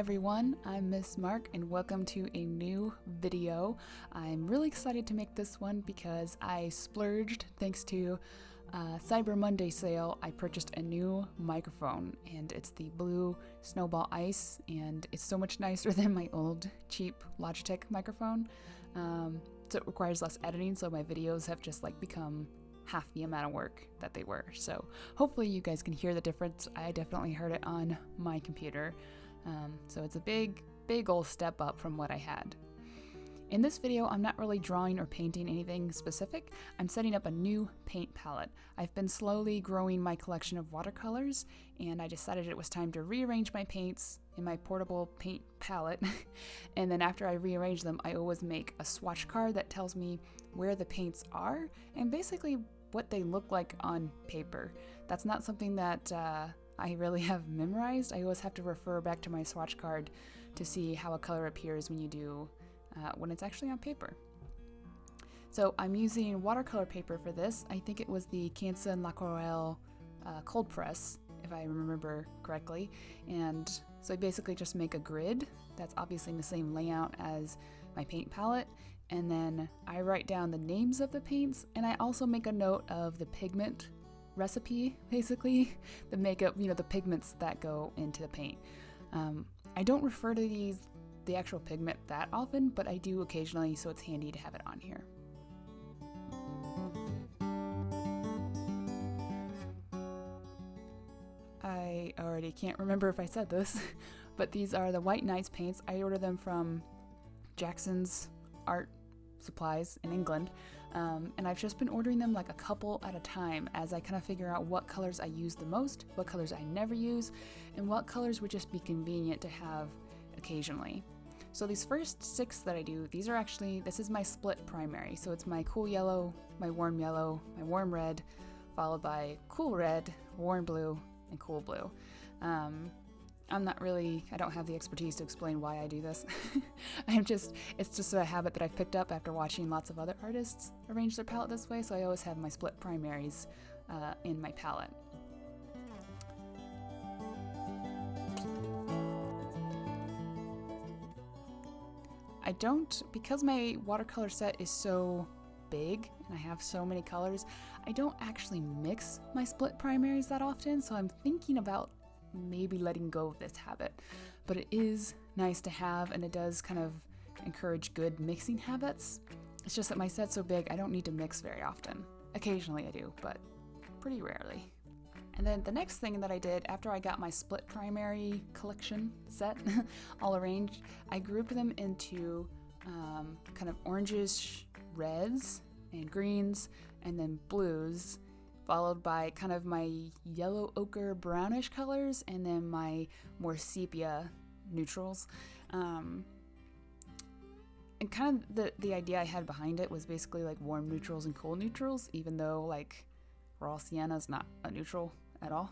everyone, I'm Miss Mark and welcome to a new video. I'm really excited to make this one because I splurged thanks to Cyber Monday sale. I purchased a new microphone and it's the blue Snowball Ice and it's so much nicer than my old cheap Logitech microphone. So it requires less editing, so my videos have just become half the amount of work that they were. So hopefully you guys can hear the difference. I definitely heard it on my computer. So it's a big old step up from what I had. In this video, I'm not really drawing or painting anything specific. I'm setting up a new paint palette. I've been slowly growing my collection of watercolors, and I decided it was time to rearrange my paints in my portable paint palette. And then after I rearrange them, I always make a swatch card that tells me where the paints are and basically what they look like on paper. That's not something that I really have memorized. I always have to refer back to my swatch card to see how a color appears when it's actually on paper. So I'm using watercolor paper for this. I think it was the Canson L'Aquarelle cold press, if I remember correctly. And so I basically just make a grid that's obviously in the same layout as my paint palette. And then I write down the names of the paints, and I also make a note of the pigment recipe, basically, the makeup, the pigments that go into the paint. I don't refer to the actual pigment that often, but I do occasionally, so it's handy to have it on here. I already can't remember if I said this, but these are the White Nights paints. I ordered them from Jackson's Art Supplies in England, and I've just been ordering them a couple at a time as I kind of figure out what colors I use the most, what colors I never use, and what colors would just be convenient to have occasionally. So these first 6 that I do, this is my split primary. So it's my cool yellow, my warm red, followed by cool red, warm blue, and cool blue. I don't have the expertise to explain why I do this. It's just a habit that I've picked up after watching lots of other artists arrange their palette this way, so I always have my split primaries in my palette. Because my watercolor set is so big and I have so many colors, I don't actually mix my split primaries that often, so I'm thinking about maybe letting go of this habit. But it is nice to have, and it does kind of encourage good mixing habits. It's just that my set's so big, I don't need to mix very often. Occasionally I do, but pretty rarely. And then the next thing that I did after I got my split primary collection set all arranged, I grouped them into kind of oranges, reds, and greens, and then blues, followed by kind of my yellow ochre brownish colors, and then my more sepia neutrals. And kind of the idea I had behind it was basically warm neutrals and cool neutrals, even though raw sienna is not a neutral at all.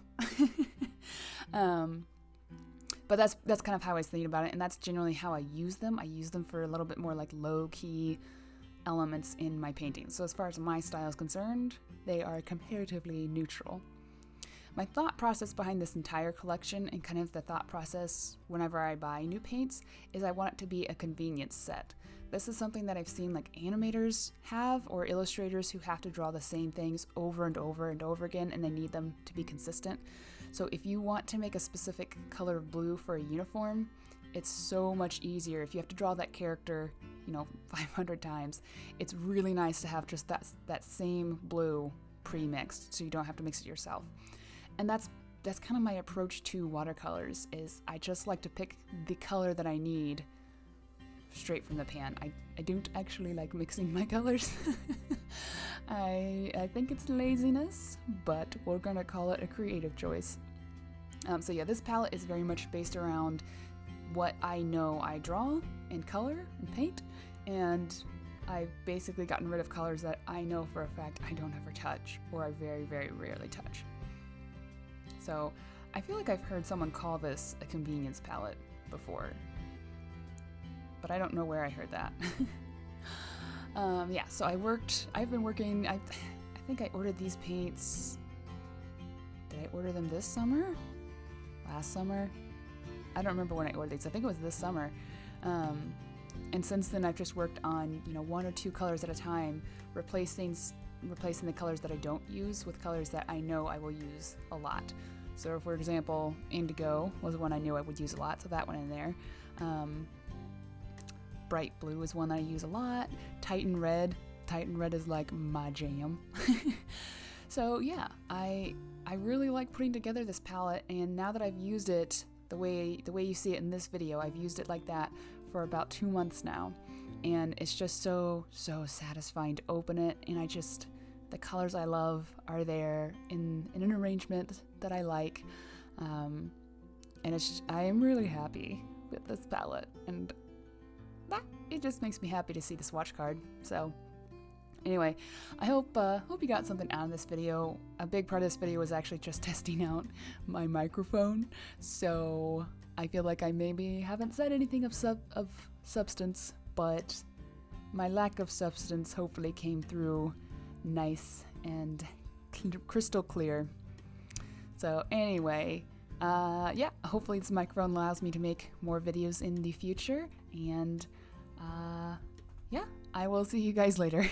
But that's kind of how I was thinking about it, and that's generally how I use them. I use them for a little bit more low-key elements in my paintings. So as far as my style is concerned, they are comparatively neutral. My thought process behind this entire collection, and kind of the thought process whenever I buy new paints, is I want it to be a convenience set. This is something that I've seen animators have, or illustrators who have to draw the same things over and over and over again, and they need them to be consistent. So if you want to make a specific color of blue for a uniform, it's so much easier. If you have to draw that character 500 times, it's really nice to have just that same blue pre-mixed, so you don't have to mix it yourself. And that's kind of my approach to watercolors, is I just like to pick the color that I need straight from the pan. I don't actually like mixing my colors. I think it's laziness, but we're gonna call it a creative choice. So yeah, this palette is very much based around what I know I draw and color and paint, and I've basically gotten rid of colors that I know for a fact I don't ever touch, or I very, very rarely touch. So I feel like I've heard someone call this a convenience palette before, but I don't know where I heard that. Yeah, so I've been working, I think I ordered these paints, did I order them this summer? Last summer? I don't remember when I ordered these. I think it was this summer. And since then I've just worked on, you know, 1 or 2 colors at a time, replacing the colors that I don't use with colors that I know I will use a lot. So for example, indigo was one I knew I would use a lot, so that went in there. Bright blue is one that I use a lot. Titan red is like my jam. So yeah, I really like putting together this palette, and now that I've used it the way you see it in this video, I've used it like that for about 2 months now, and it's just so satisfying to open it, and the colors I love are there in an arrangement that I like, and I am really happy with this palette, and it just makes me happy to see the swatch card. So anyway, I hope you got something out of this video. A big part of this video was actually just testing out my microphone, so I feel like I maybe haven't said anything of substance, but my lack of substance hopefully came through nice and crystal clear. So anyway, yeah, hopefully this microphone allows me to make more videos in the future, and yeah, I will see you guys later.